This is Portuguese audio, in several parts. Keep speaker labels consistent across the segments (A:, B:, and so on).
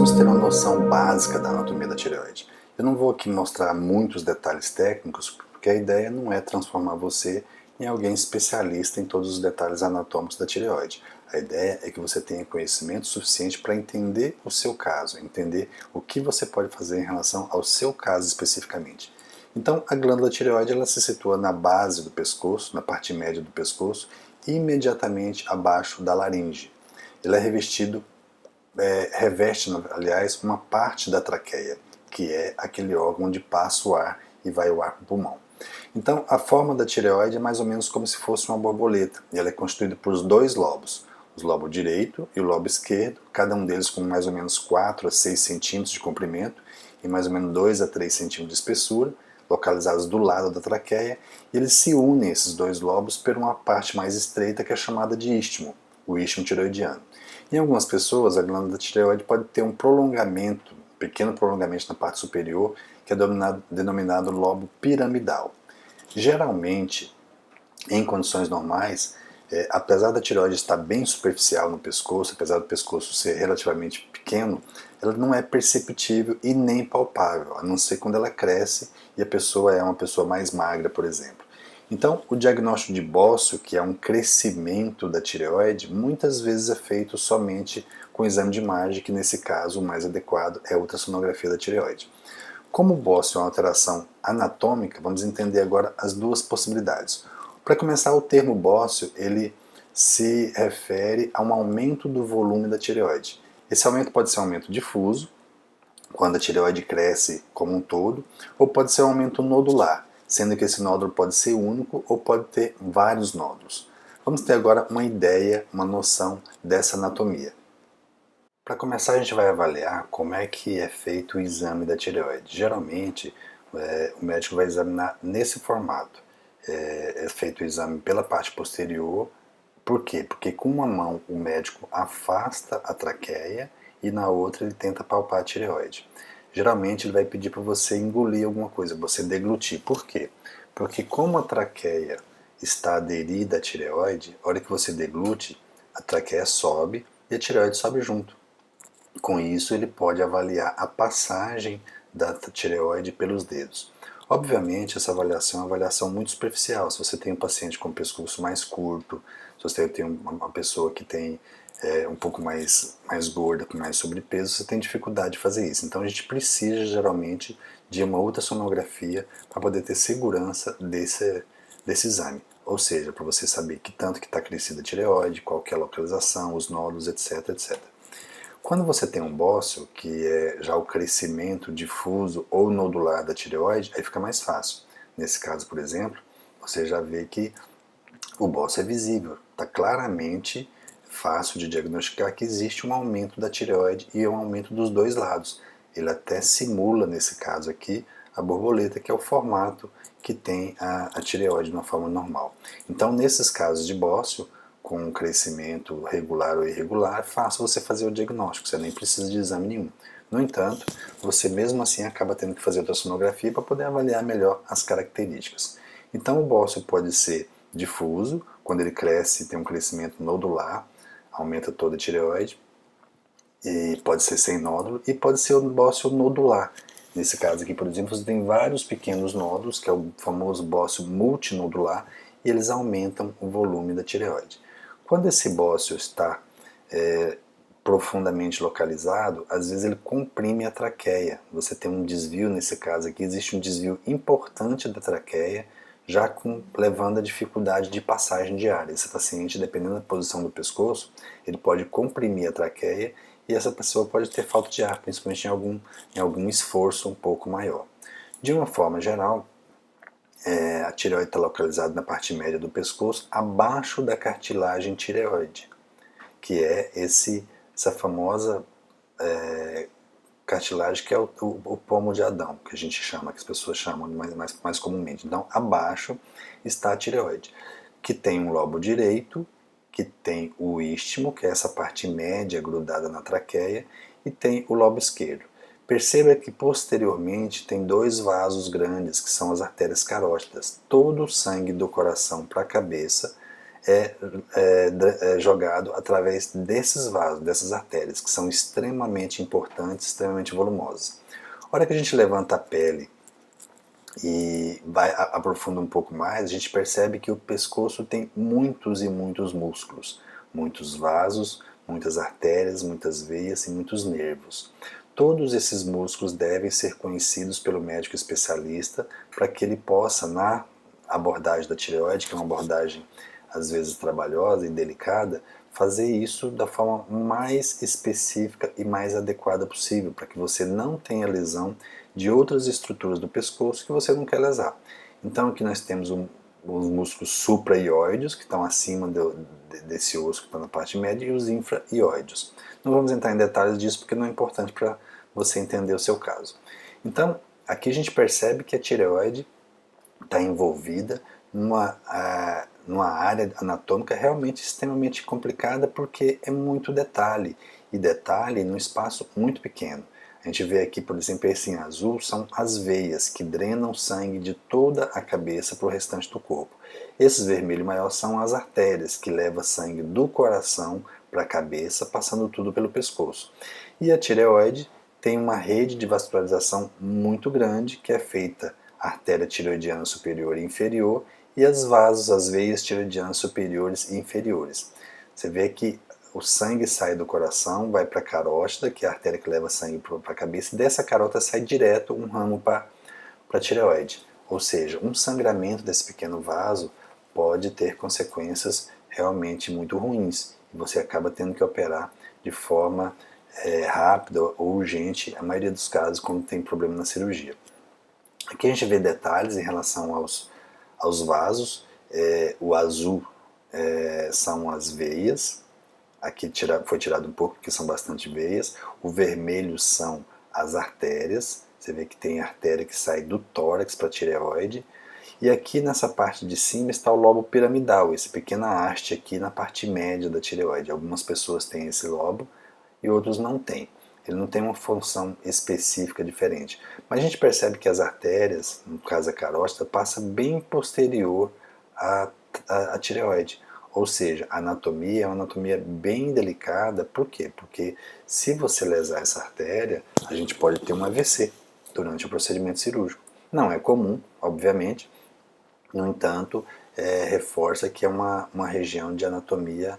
A: precisamos ter uma noção básica da anatomia da tireoide. Eu não vou aqui mostrar muitos detalhes técnicos, porque a ideia não é transformar você em alguém especialista em todos os detalhes anatômicos da tireoide. A ideia é que você tenha conhecimento suficiente para entender o seu caso, entender o que você pode fazer em relação ao seu caso especificamente. Então, a glândula tireoide ela se situa na base do pescoço, na parte média do pescoço, imediatamente abaixo da laringe. Ele é reveste, aliás, uma parte da traqueia, que é aquele órgão onde passa o ar e vai o ar para o pulmão. Então, a forma da tireoide é mais ou menos como se fosse uma borboleta, e ela é constituída por dois lobos, o lobo direito e o lobo esquerdo, cada um deles com mais ou menos 4 a 6 centímetros de comprimento e mais ou menos 2 a 3 centímetros de espessura, localizados do lado da traqueia, e eles se unem, esses dois lobos, por uma parte mais estreita que é chamada de istmo, o istmo tireoidiano. Em algumas pessoas, a glândula da tireoide pode ter um prolongamento, um pequeno prolongamento na parte superior, que é denominado lobo piramidal. Geralmente, em condições normais, apesar da tireoide estar bem superficial no pescoço, apesar do pescoço ser relativamente pequeno, ela não é perceptível e nem palpável, a não ser quando ela cresce e a pessoa é uma pessoa mais magra, por exemplo. Então, o diagnóstico de bócio, que é um crescimento da tireoide, muitas vezes é feito somente com exame de imagem, que nesse caso o mais adequado é a ultrassonografia da tireoide. Como o bócio é uma alteração anatômica, vamos entender agora as duas possibilidades. Para começar, o termo bócio, ele se refere a um aumento do volume da tireoide. Esse aumento pode ser um aumento difuso, quando a tireoide cresce como um todo, ou pode ser um aumento nodular, sendo que esse nódulo pode ser único ou pode ter vários nódulos. Vamos ter agora uma ideia, uma noção dessa anatomia. Para começar, a gente vai avaliar como é que é feito o exame da tireoide. Geralmente, o médico vai examinar nesse formato. É feito o exame pela parte posterior. Por quê? Porque com uma mão o médico afasta a traqueia e na outra ele tenta palpar a tireoide. Geralmente ele vai pedir para você engolir alguma coisa, você deglutir. Por quê? Porque como a traqueia está aderida à tireoide, a hora que você deglute, a traqueia sobe e a tireoide sobe junto. Com isso, ele pode avaliar a passagem da tireoide pelos dedos. Obviamente, essa avaliação é uma avaliação muito superficial. Se você tem um paciente com o pescoço mais curto, se você tem uma pessoa que tem um pouco mais gorda, com mais sobrepeso, você tem dificuldade de fazer isso. Então, a gente precisa, geralmente, de uma ultrassonografia para poder ter segurança desse exame. Ou seja, para você saber que tanto que está crescida a tireoide, qual que é a localização, os nódulos, etc, etc. Quando você tem um bócio, que é já o crescimento difuso ou nodular da tireoide, aí fica mais fácil. Nesse caso, por exemplo, você já vê que o bócio é visível, está claramente fácil de diagnosticar que existe um aumento da tireoide e um aumento dos dois lados. Ele até simula, nesse caso aqui, a borboleta, que é o formato que tem a tireoide de uma forma normal. Então, nesses casos de bócio, com um crescimento regular ou irregular, é fácil você fazer o diagnóstico, você nem precisa de exame nenhum. No entanto, você mesmo assim acaba tendo que fazer ultrassonografia para poder avaliar melhor as características. Então, o bócio pode ser difuso, quando ele cresce, tem um crescimento nodular, aumenta toda a tireoide, e pode ser sem nódulo, e pode ser o bócio nodular. Nesse caso aqui, por exemplo, você tem vários pequenos nódulos, que é o famoso bócio multinodular, e eles aumentam o volume da tireoide. Quando esse bócio está profundamente localizado, às vezes ele comprime a traqueia. Você tem um desvio, nesse caso aqui, existe um desvio importante da traqueia, já levando a dificuldade de passagem de ar. Esse paciente, dependendo da posição do pescoço, ele pode comprimir a traqueia e essa pessoa pode ter falta de ar, principalmente em algum esforço um pouco maior. De uma forma geral, a tireoide está localizada na parte média do pescoço, abaixo da cartilagem tireoide, que é essa famosa cartilagem que é o pomo de Adão, que a gente chama, que as pessoas chamam mais comumente. Então, abaixo está a tireoide, que tem um lobo direito, que tem o istmo, que é essa parte média grudada na traqueia, e tem o lobo esquerdo. Perceba que posteriormente tem dois vasos grandes, que são as artérias carótidas. Todo o sangue do coração para a cabeça é jogado através desses vasos, dessas artérias, que são extremamente importantes, extremamente volumosas. A hora que a gente levanta a pele e aprofunda um pouco mais, a gente percebe que o pescoço tem muitos e muitos músculos, muitos vasos, muitas artérias, muitas veias e muitos nervos. Todos esses músculos devem ser conhecidos pelo médico especialista para que ele possa, na abordagem da tireoide, que é uma abordagem às vezes trabalhosa e delicada, fazer isso da forma mais específica e mais adequada possível, para que você não tenha lesão de outras estruturas do pescoço que você não quer lesar. Então aqui nós temos os músculos supraioides, que estão acima desse osso que está na parte média, e os infraioides. Não vamos entrar em detalhes disso porque não é importante para você entender o seu caso. Então, aqui a gente percebe que a tireoide está envolvida numa área anatômica realmente extremamente complicada, porque é muito detalhe, e detalhe num espaço muito pequeno. A gente vê aqui, por exemplo, esse em azul são as veias que drenam sangue de toda a cabeça para o restante do corpo. Esses vermelho maior são as artérias que levam sangue do coração para a cabeça, passando tudo pelo pescoço. E a tireoide tem uma rede de vascularização muito grande, que é feita a artéria tireoidiana superior e inferior e as vasos, as veias tireoidianas superiores e inferiores. Você vê que o sangue sai do coração, vai para a carótida, que é a artéria que leva sangue para a cabeça, e dessa carótida sai direto um ramo para a tireoide. Ou seja, um sangramento desse pequeno vaso pode ter consequências realmente muito ruins, e você acaba tendo que operar de forma rápida ou urgente, a maioria dos casos, quando tem problema na cirurgia. Aqui a gente vê detalhes em relação aos vasos. O azul são as veias. Aqui foi tirado um pouco porque são bastante veias. O vermelho são as artérias. Você vê que tem artéria que sai do tórax para a tireoide. E aqui nessa parte de cima está o lobo piramidal, esse pequena haste aqui na parte média da tireoide. Algumas pessoas têm esse lobo e outros não têm. Ele não tem uma função específica diferente. Mas a gente percebe que as artérias, no caso a carótida, passa bem posterior à tireoide. Ou seja, a anatomia é uma anatomia bem delicada. Por quê? Porque se você lesar essa artéria, a gente pode ter um AVC durante o procedimento cirúrgico. Não é comum, obviamente, no entanto, reforça que é uma região de anatomia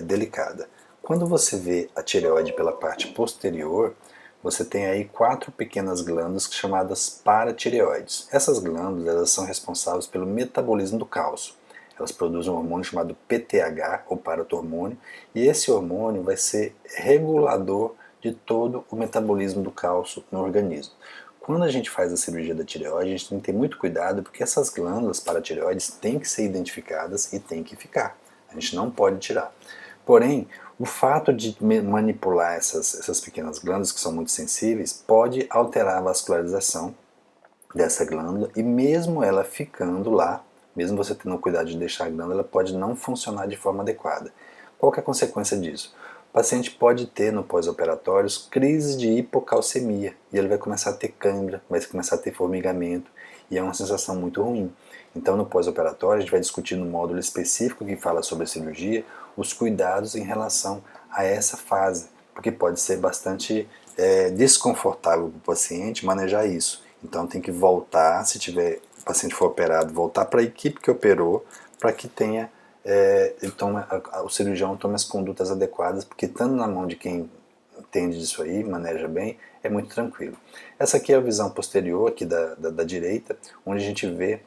A: delicada. Quando você vê a tireoide pela parte posterior, você tem aí 4 pequenas glândulas chamadas paratireoides. Essas glândulas elas são responsáveis pelo metabolismo do cálcio. Elas produzem um hormônio chamado PTH, ou paratormônio, e esse hormônio vai ser regulador de todo o metabolismo do cálcio no organismo. Quando a gente faz a cirurgia da tireoide, a gente tem que ter muito cuidado, porque essas glândulas paratireoides têm que ser identificadas e têm que ficar. A gente não pode tirar. Porém, o fato de manipular essas pequenas glândulas, que são muito sensíveis, pode alterar a vascularização dessa glândula, e mesmo ela ficando lá, mesmo você tendo cuidado de deixar a glândula, ela pode não funcionar de forma adequada. Qual que é a consequência disso? O paciente pode ter no pós-operatório crises de hipocalcemia, e ele vai começar a ter cãibra, vai começar a ter formigamento, e é uma sensação muito ruim. Então no pós-operatório a gente vai discutir no módulo específico que fala sobre a cirurgia, os cuidados em relação a essa fase, porque pode ser bastante desconfortável para o paciente manejar isso. Então tem que voltar, se o paciente for operado, voltar para a equipe que operou, para que tenha o cirurgião tome as condutas adequadas, porque estando na mão de quem entende disso aí, maneja bem, é muito tranquilo. Essa aqui é a visão posterior aqui da direita, onde a gente vê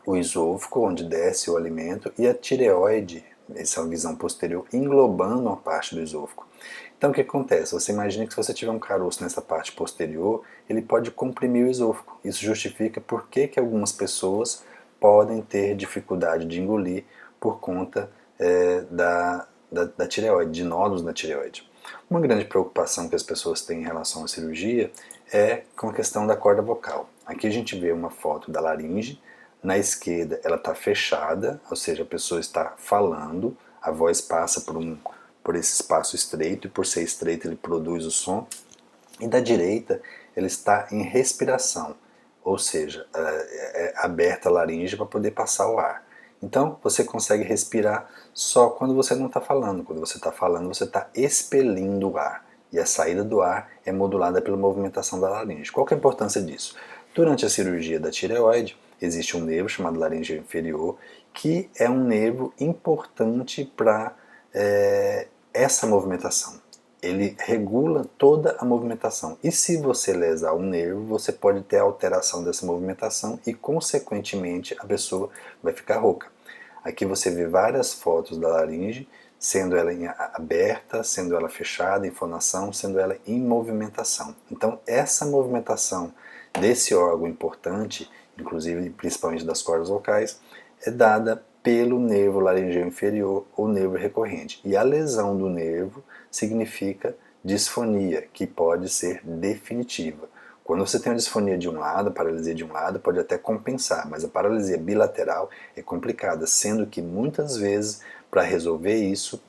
A: o esôfago, onde desce o alimento, e a tireoide, essa é a visão posterior, englobando uma parte do esôfago. Então o que acontece? Você imagina que se você tiver um caroço nessa parte posterior, ele pode comprimir o esôfago. Isso justifica por que algumas pessoas podem ter dificuldade de engolir por conta da tireoide, de nódulos na tireoide. Uma grande preocupação que as pessoas têm em relação à cirurgia é com a questão da corda vocal. Aqui a gente vê uma foto da laringe. Na esquerda ela está fechada, ou seja, a pessoa está falando, a voz passa por esse espaço estreito, e por ser estreito ele produz o som. E da direita ele está em respiração, ou seja, é aberta a laringe para poder passar o ar. Então você consegue respirar só quando você não está falando. Quando você está falando, você está expelindo o ar. E a saída do ar é modulada pela movimentação da laringe. Qual que é a importância disso? Durante a cirurgia da tireoide, existe um nervo chamado laringe inferior, que é um nervo importante para essa movimentação. Ele regula toda a movimentação. E se você lesar um nervo, você pode ter alteração dessa movimentação e, consequentemente, a pessoa vai ficar rouca. Aqui você vê várias fotos da laringe, sendo ela aberta, sendo ela fechada, em fonação, sendo ela em movimentação. Então, essa movimentação desse órgão importante, inclusive principalmente das cordas vocais, é dada pelo nervo laringeu inferior ou nervo recorrente. E a lesão do nervo significa disfonia, que pode ser definitiva. Quando você tem uma disfonia de um lado, paralisia de um lado, pode até compensar, mas a paralisia bilateral é complicada, sendo que muitas vezes, para resolver isso,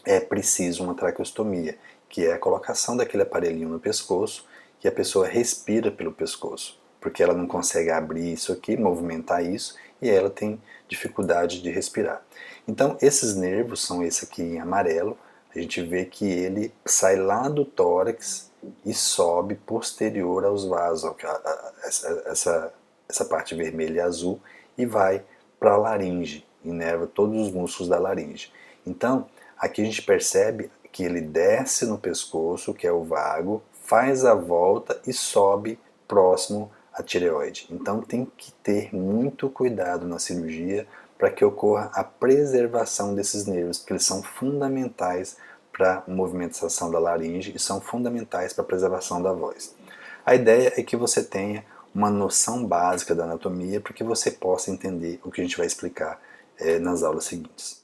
A: é preciso uma traqueostomia, que é a colocação daquele aparelhinho no pescoço, que a pessoa respira pelo pescoço, porque ela não consegue abrir isso aqui, movimentar isso, e ela tem dificuldade de respirar. Então, esses nervos são esse aqui em amarelo, a gente vê que ele sai lá do tórax e sobe posterior aos vasos, essa parte vermelha e azul, e vai para a laringe, inerva todos os músculos da laringe. Então, aqui a gente percebe que ele desce no pescoço, que é o vago, faz a volta e sobe próximo à tireoide. Então tem que ter muito cuidado na cirurgia para que ocorra a preservação desses nervos, porque eles são fundamentais para a movimentação da laringe e são fundamentais para a preservação da voz. A ideia é que você tenha uma noção básica da anatomia para que você possa entender o que a gente vai explicar nas aulas seguintes.